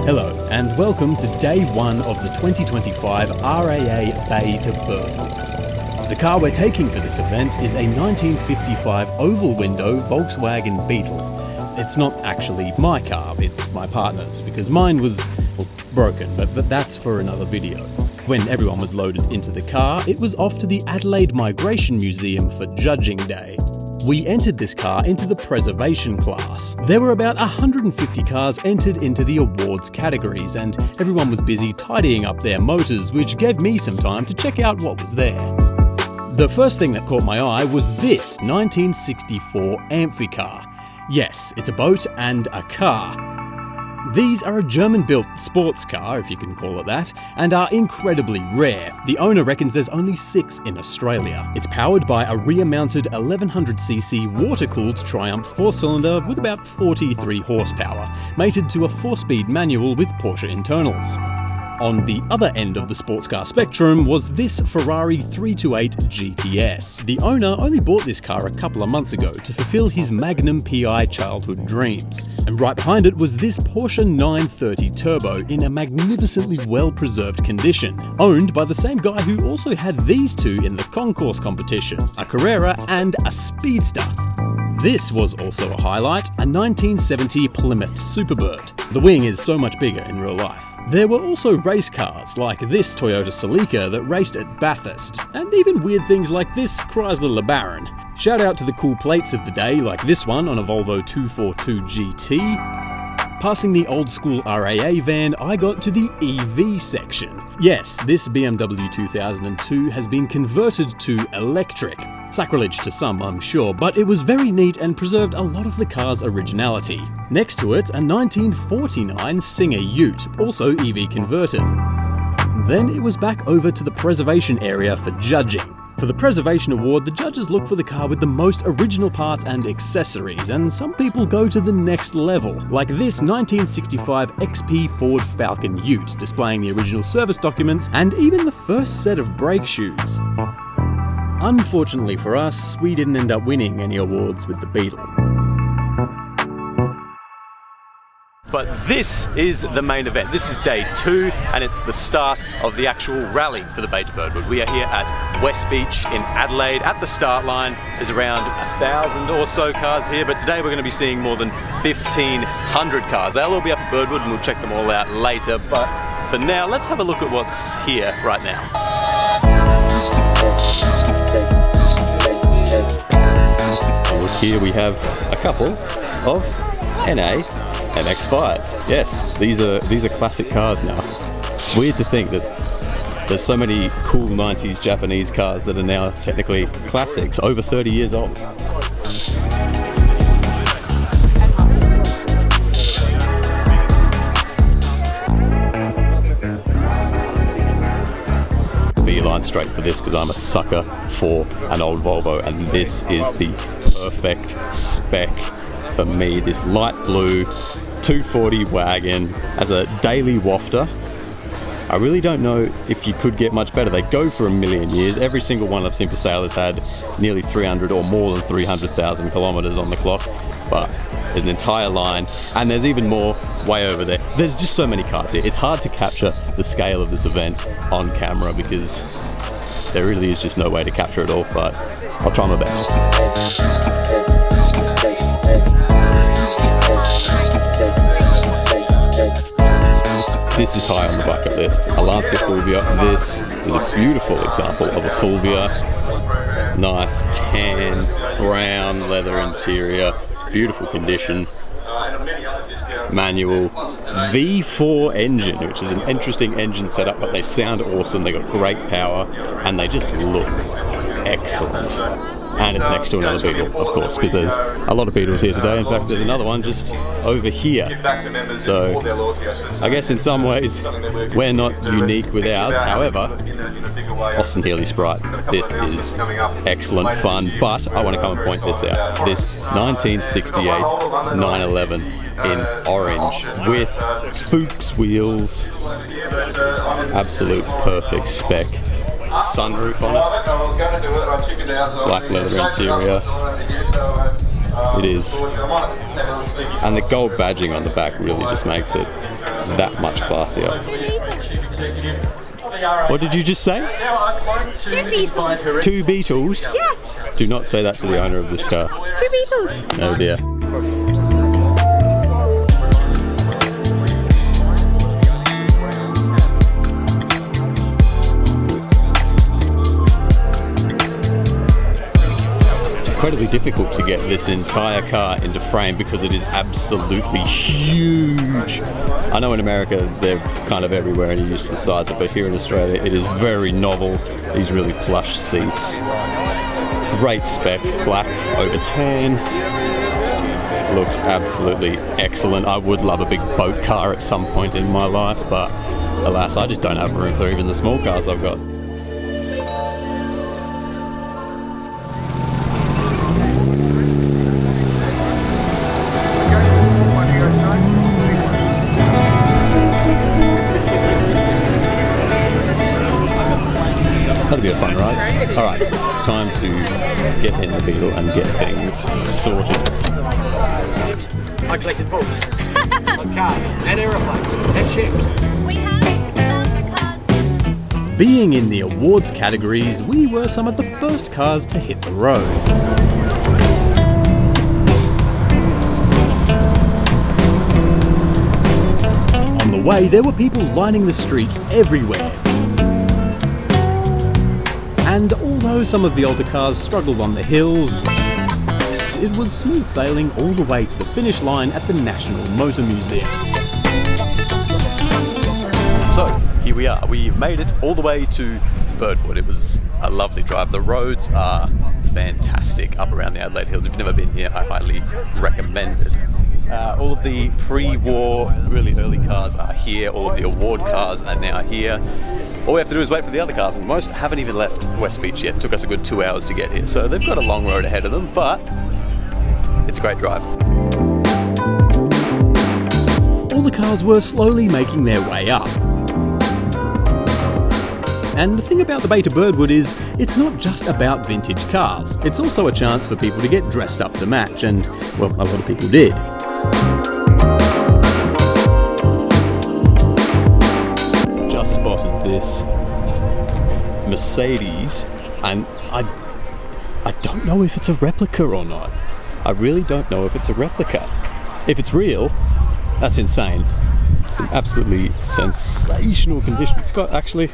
Hello and welcome to day one of the 2025 RAA Bay To Birdwood. The car we're taking for this event is a 1955 oval window Volkswagen Beetle. It's not actually my car, it's my partner's, because mine was, well, broken, but that's for another video. When everyone was loaded into the car, it was off to the Adelaide Migration Museum for Judging Day. We entered this car into the preservation class. There were about 150 cars entered into the awards categories, and everyone was busy tidying up their motors, which gave me some time to check out what was there. The first thing that caught my eye was this 1964 Amphicar. Yes, it's a boat and a car. These are a German-built sports car, if you can call it that, and are incredibly rare. The owner reckons there's only 6 in Australia. It's powered by a rear-mounted 1100cc water-cooled Triumph 4-cylinder with about 43 horsepower, mated to a 4-speed manual with Porsche internals. On the other end of the sports car spectrum was this Ferrari 328 GTS. The owner only bought this car a couple of months ago to fulfill his Magnum PI childhood dreams. And right behind it was this Porsche 930 Turbo in a magnificently well-preserved condition, owned by the same guy who also had these two in the concourse competition, a Carrera and a Speedster. This was also a highlight, a 1970 Plymouth Superbird. The wing is so much bigger in real life. There were also race cars like this Toyota Celica that raced at Bathurst, and even weird things like this Chrysler LeBaron. Shout out to the cool plates of the day like this one on a Volvo 242 GT. Passing the old school RAA van, I got to the EV section. Yes, this BMW 2002 has been converted to electric. Sacrilege to some, I'm sure, but it was very neat and preserved a lot of the car's originality. Next to it, a 1949 Singer Ute, also EV converted. Then it was back over to the preservation area for judging. For the Preservation Award, the judges look for the car with the most original parts and accessories, and some people go to the next level, like this 1965 XP Ford Falcon Ute, displaying the original service documents and even the first set of brake shoes. Unfortunately for us, we didn't end up winning any awards with the Beetle. But this is the main event. This is day 2, and it's the start of the actual rally for the Bay To Birdwood. We are here at West Beach in Adelaide at the start line. There's around 1,000 or so cars here, but today we're going to be seeing more than 1,500 cars. They'll all be up at Birdwood and we'll check them all out later, but for now, let's have a look at what's here right now. Look, here we have a couple of NA MX-5s. Yes, these are classic cars now. Weird to think that there's so many cool 90s Japanese cars that are now technically classics, over 30 years old. Beeline straight for this because I'm a sucker for an old Volvo, and this is the perfect spec for me. This light blue 240 wagon as a daily wafter. I really don't know if you could get much better. They go for 1,000,000 years. Every single one I've seen for sale has had nearly 300 or more than 300,000 kilometers on the clock, but there's an entire line, and there's even more way over there. There's just so many cars here. It's hard to capture the scale of this event on camera because there really is just no way to capture it all, but I'll try my best. This is high on the bucket list. A Lancia Fulvia. This is a beautiful example of a Fulvia. Nice tan, brown leather interior, beautiful condition. Manual V4 engine, which is an interesting engine setup, but they sound awesome. They got great power and they just look excellent. And it's next to another Beetle, of course, because there's a lot of Beetles here today. In fact, there's another one just over here. So I guess in some ways we're not unique with ours. However, Austin Healey Sprite, this is excellent fun. But I want to come and point this out. This 1968 911 in orange with Fuchs wheels. Absolute perfect spec. sunroof on it. Black leather interior. It is. And the gold badging on the back really just makes it that much classier. What did you just say? 2 Beetles. 2 Beetles? Yes. Do not say that to the owner of this car. 2 Beetles. Oh dear. Incredibly difficult to get this entire car into frame because it is absolutely huge. I know in America they're kind of everywhere and you're used to the size of it, but here in Australia it is very novel. These really plush seats. Great spec, black over tan. Looks absolutely excellent. I would love a big boat car at some point in my life, but alas, I just don't have room for even the small cars I've got. That'll be a fun ride. Alright, it's time to get in the Beetle and get things sorted. I collected books, on cars, and aeroplanes, and ships. We have some cars. Being in the awards categories, we were some of the first cars to hit the road. On the way, there were people lining the streets everywhere. And although some of the older cars struggled on the hills, it was smooth sailing all the way to the finish line at the National Motor Museum. So, here we are. We've made it all the way to Birdwood. It was a lovely drive. The roads are fantastic up around the Adelaide Hills. If you've never been here, I highly recommend it. All of the pre-war, really early cars are here. All of the award cars are now here. All we have to do is wait for the other cars, and most haven't even left West Beach yet. It took us a good 2 hours to get here, so they've got a long road ahead of them, but it's a great drive. All the cars were slowly making their way up. And the thing about the Bay To Birdwood is, it's not just about vintage cars. It's also a chance for people to get dressed up to match, and, well, a lot of people did. Just spotted this Mercedes, and I don't know if it's a replica or not. I really don't know if it's a replica. If it's real, that's insane. It's in absolutely sensational condition. It's got actually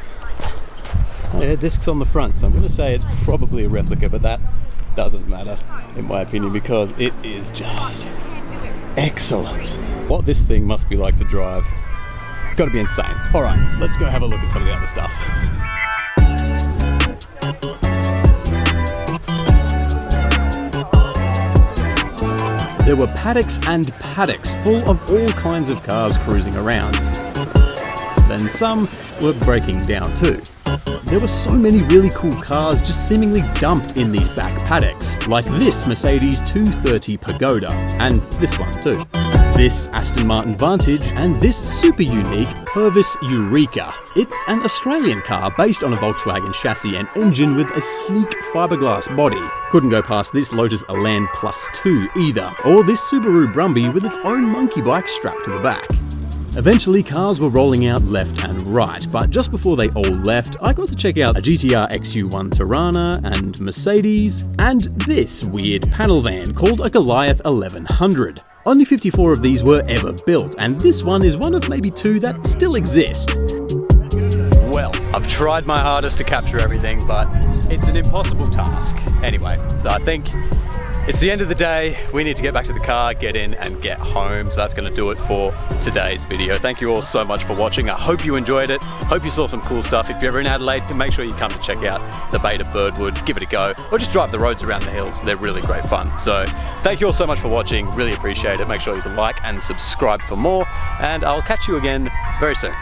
discs on the front, so I'm going to say it's probably a replica, but that doesn't matter in my opinion because it is just excellent. What this thing must be like to drive, it's got to be insane. Alright, let's go have a look at some of the other stuff. There were paddocks and paddocks full of all kinds of cars cruising around. Then some were breaking down too. There were so many really cool cars just seemingly dumped in these back paddocks, like this Mercedes 230 Pagoda, and this one too. This Aston Martin Vantage, and this super unique Purvis Eureka. It's an Australian car based on a Volkswagen chassis and engine with a sleek fiberglass body. Couldn't go past this Lotus Elan Plus 2 either, or this Subaru Brumby with its own monkey bike strapped to the back. Eventually, cars were rolling out left and right, but just before they all left, I got to check out a GTR XU1 Tirana and Mercedes, and this weird panel van called a Goliath 1100. Only 54 of these were ever built, and this one is one of maybe 2 that still exist. Well, I've tried my hardest to capture everything, but it's an impossible task. Anyway, so I think it's the end of the day. We need to get back to the car, get in and get home. So that's going to do it for today's video. Thank you all so much for watching. I hope you enjoyed it. Hope you saw some cool stuff. If you're ever in Adelaide, make sure you come to check out the Bay To Birdwood. Give it a go, or just drive the roads around the hills. They're really great fun. So thank you all so much for watching. Really appreciate it. Make sure you can like and subscribe for more, and I'll catch you again very soon.